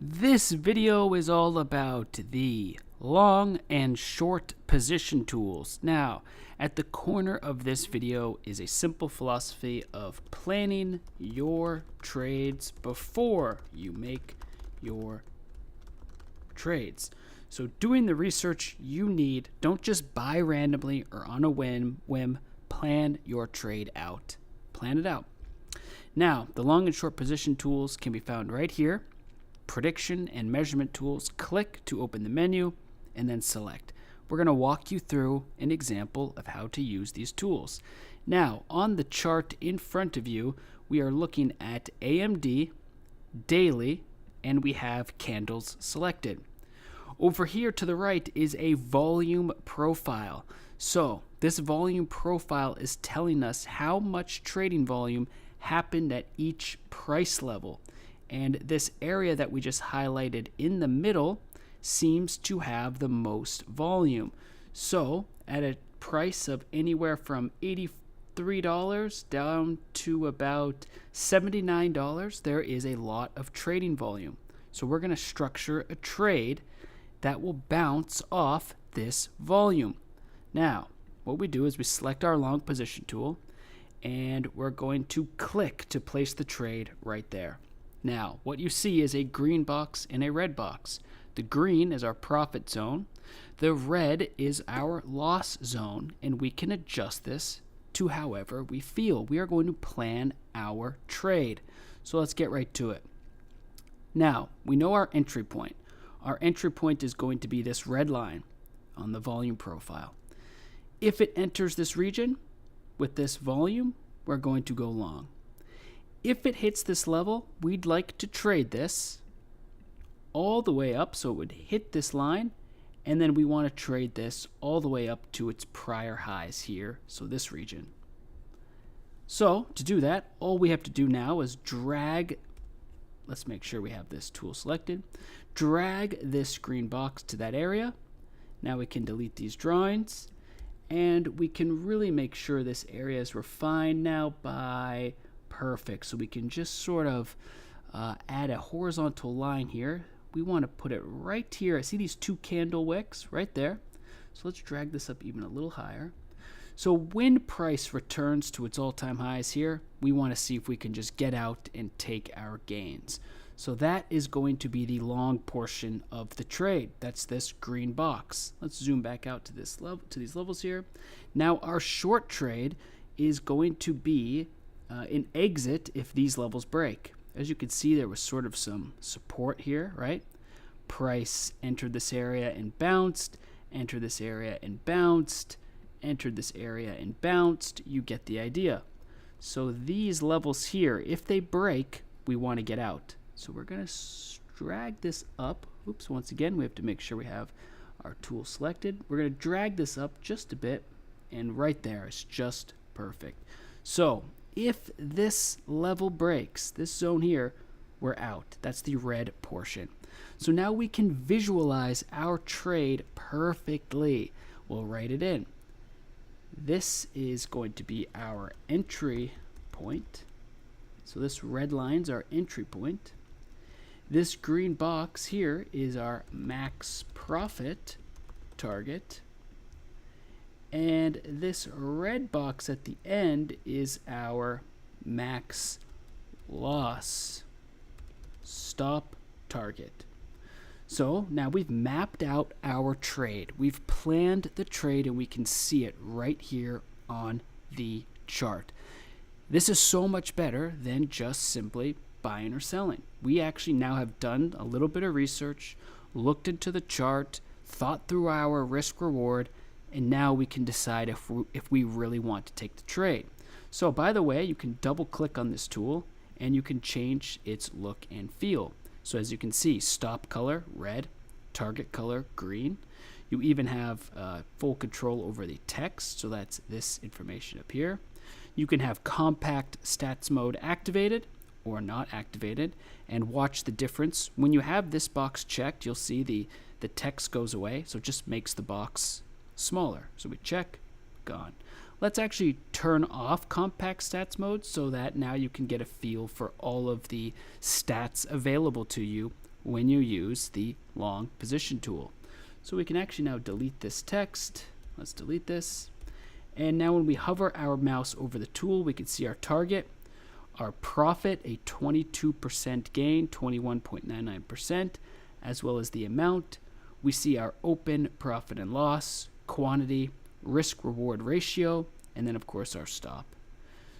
This video is all about the long and short position tools. Now, at the corner of this video is a simple philosophy of planning your trades before you make your trades. So doing the research you need, don't just buy randomly or on a whim, plan your trade out. Plan it out. Now, the long and short position tools can be found right here. Prediction and measurement tools, click to open the menu and then select. We're going to walk you through an example of how to use these tools. Now, on the chart in front of you, we are looking at AMD, daily, and we have candles selected. Over here to the right is a volume profile. So this volume profile is telling us how much trading volume happened at each price level. And this area that we just highlighted in the middle seems to have the most volume. So at a price of anywhere from $83 down to about $79, there is a lot of trading volume. So we're going to structure a trade that will bounce off this volume. Now, what we do is we select our long position tool and we're going to click to place the trade right there. Now, what you see is a green box and a red box. The green is our profit zone. The red is our loss zone, and we can adjust this to however we feel. We are going to plan our trade. So let's get right to it. Now, we know our entry point. Our entry point is going to be this red line on the volume profile. If it enters this region with this volume, we're going to go long. If it hits this level, we'd like to trade this all the way up so it would hit this line, and then we want to trade this all the way up to its prior highs here, so this region. So to do that, all we have to do now is drag, let's make sure we have this tool selected, drag this green box to that area. Now we can delete these drawings, and we can really make sure this area is refined now by perfect. So we can just sort of add a horizontal line here. We want to put it right here. I see these two candle wicks right there. So let's drag this up even a little higher. So when price returns to its all-time highs here, we want to see if we can just get out and take our gains. So that is going to be the long portion of the trade. That's this green box. Let's zoom back out to this level, to these levels here. Now our short trade is going to be an exit if these levels break. As you can see, there was sort of some support here, right? Price entered this area and bounced, entered this area and bounced, entered this area and bounced. You get the idea. So these levels here, if they break, we want to get out. So we're going to drag this up. Oops, once again, we have to make sure we have our tool selected. We're going to drag this up just a bit, and right there is just perfect. So if this level breaks, this zone here, we're out. That's the red portion. So now we can visualize our trade perfectly. We'll write it in. This is going to be our entry point. So this red line's our entry point. This green box here is our max profit target. And this red box at the end is our max loss stop target. So now we've mapped out our trade. We've planned the trade and we can see it right here on the chart. This is so much better than just simply buying or selling. We actually now have done a little bit of research, looked into the chart, thought through our risk reward, and now we can decide if we really want to take the trade. So by the way, you can double click on this tool and you can change its look and feel. So as you can see, stop color, red, target color, green. You even have full control over the text, so that's this information up here. You can have compact stats mode activated or not activated and watch the difference. When you have this box checked, you'll see the text goes away, so it just makes the box smaller. So we check, gone. Let's actually turn off compact stats mode so that now you can get a feel for all of the stats available to you when you use the long position tool. So we can actually now delete this text. Let's delete this. And now when we hover our mouse over the tool, we can see our target, our profit, a 22% gain, 21.99%, as well as the amount. We see our open profit and loss, quantity, risk reward ratio, and then of course our stop.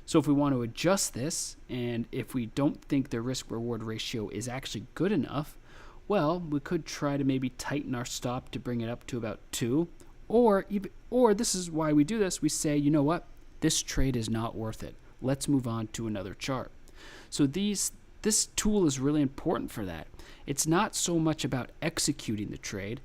So if we want to adjust this, and if we don't think the risk reward ratio is actually good enough, well, we could try to maybe tighten our stop to bring it up to about 2, or this is why we do this. We say, you know what, this trade is not worth it. Let's move on to another chart. So this tool is really important for that. It's not so much about executing the trade.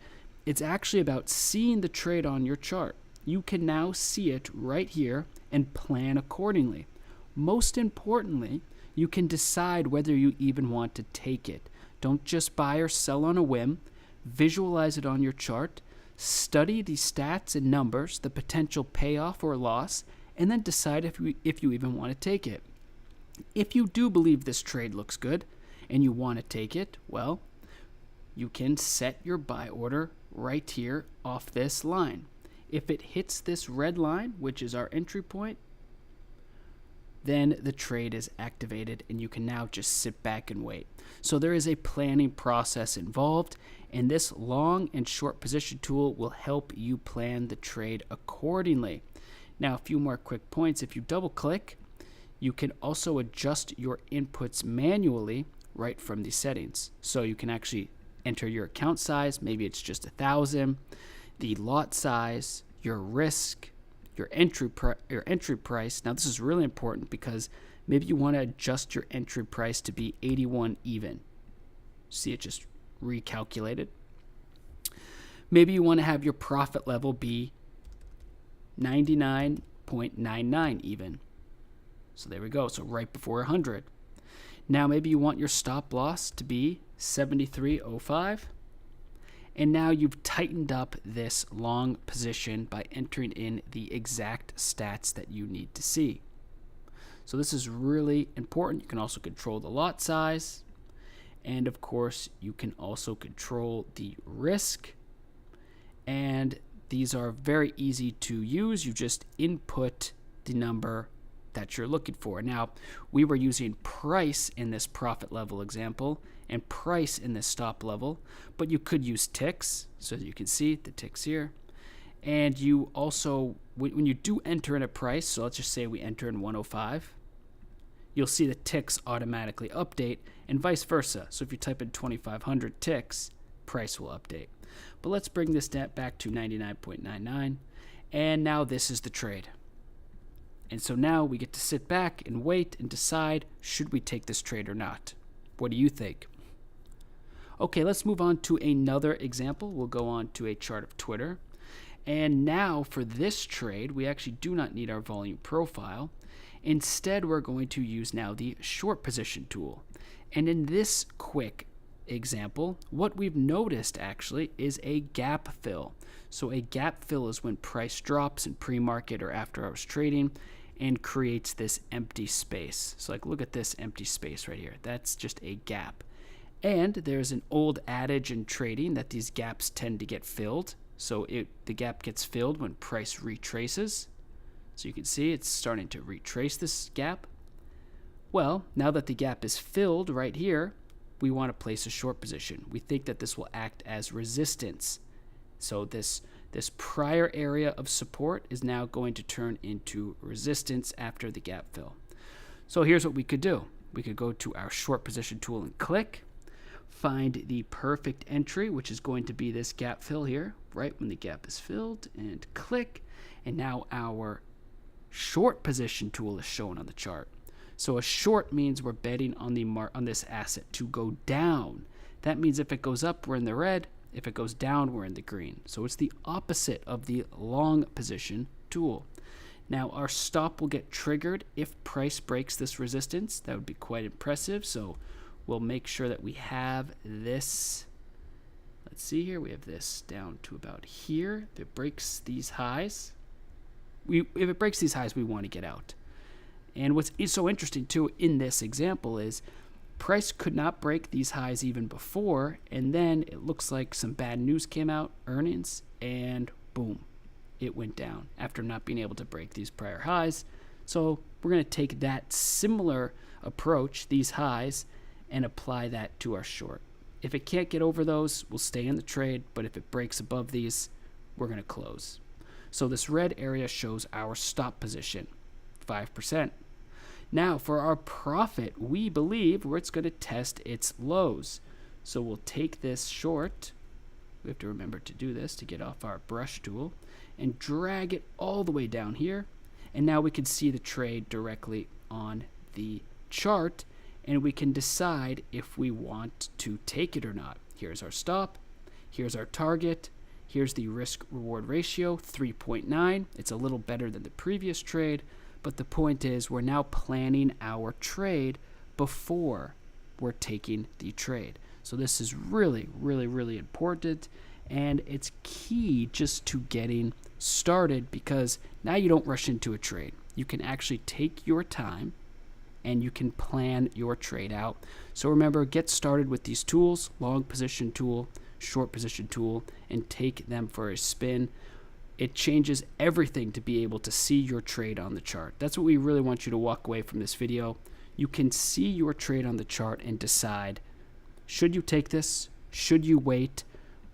It's actually about seeing the trade on your chart. You can now see it right here and plan accordingly. Most importantly, you can decide whether you even want to take it. Don't just buy or sell on a whim. Visualize it on your chart. Study the stats and numbers, the potential payoff or loss, and then decide if you even want to take it. If you do believe this trade looks good and you want to take it, well, you can set your buy order right here off this line. If it hits this red line, which is our entry point, then the trade is activated and you can now just sit back and wait. So there is a planning process involved, and this long and short position tool will help you plan the trade accordingly. Now, a few more quick points. If you double click, you can also adjust your inputs manually right from the settings. So you can actually enter your account size, maybe it's just 1,000, the lot size, your risk, your entry price. Now this is really important because maybe you want to adjust your entry price to be 81 even. See, it just recalculated. Maybe you want to have your profit level be 99.99 even. So there we go. So right before 100. Now maybe you want your stop loss to be 73.05. And now you've tightened up this long position by entering in the exact stats that you need to see. So this is really important. You can also control the lot size. And of course, you can also control the risk. And these are very easy to use. You just input the number that you're looking for. Now, we were using price in this profit level example and price in this stop level, but you could use ticks, so that you can see the ticks here. And you also, when you do enter in a price, so let's just say we enter in 105, you'll see the ticks automatically update, and vice versa. So if you type in 2,500 ticks, price will update. But let's bring this back to 99.99, and now this is the trade. And so now we get to sit back and wait and decide, should we take this trade or not? What do you think? Okay, let's move on to another example. We'll go on to a chart of Twitter. And now for this trade, we actually do not need our volume profile. Instead, we're going to use now the short position tool. And in this quick example, what we've noticed actually is a gap fill. So a gap fill is when price drops in pre-market or after hours trading and creates this empty space. So like, look at this empty space right here. That's just a gap. And there's an old adage in trading that these gaps tend to get filled. So the gap gets filled when price retraces. So you can see it's starting to retrace this gap. Well, now that the gap is filled right here, we want to place a short position. We think that this will act as resistance. So this prior area of support is now going to turn into resistance after the gap fill. So here's what we could do. We could go to our short position tool and click, find the perfect entry, which is going to be this gap fill here, right when the gap is filled, and click. And now our short position tool is shown on the chart. So a short means we're betting on this asset to go down. That means if it goes up, we're in the red. If it goes down, we're in the green. So it's the opposite of the long position tool. Now our stop will get triggered if price breaks this resistance. That would be quite impressive. So we'll make sure that we have this. Let's see here. We have this down to about here. If it breaks these highs, we want to get out. And what's so interesting too in this example is Price could not break these highs even before, and then it looks like some bad news came out, earnings, and boom, it went down after not being able to break these prior highs. So we're going to take that similar approach, these highs, and apply that to our short. If it can't get over those, we'll stay in the trade, but if it breaks above these, we're going to close. So this red area shows our stop position, 5%. Now for our profit, we believe where it's going to test its lows. So we'll take this short, we have to remember to do this to get off our brush tool, and drag it all the way down here. And now we can see the trade directly on the chart, and we can decide if we want to take it or not. Here's our stop, here's our target, here's the risk reward ratio, 3.9. It's a little better than the previous trade, but the point is we're now planning our trade before we're taking the trade. So this is really, really, really important, and it's key just to getting started, because now you don't rush into a trade. You can actually take your time and you can plan your trade out. So remember, get started with these tools, long position tool, short position tool, and take them for a spin. It changes everything to be able to see your trade on the chart. That's what we really want you to walk away from this video. You can see your trade on the chart and decide, should you take this? Should you wait?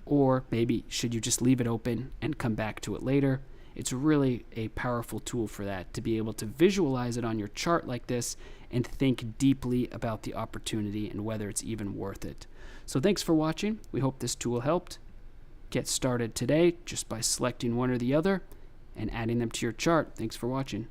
Or maybe should you just leave it open and come back to it later? It's really a powerful tool for that, to be able to visualize it on your chart like this and think deeply about the opportunity and whether it's even worth it. So thanks for watching. We hope this tool helped. Get started today just by selecting one or the other and adding them to your chart. Thanks for watching.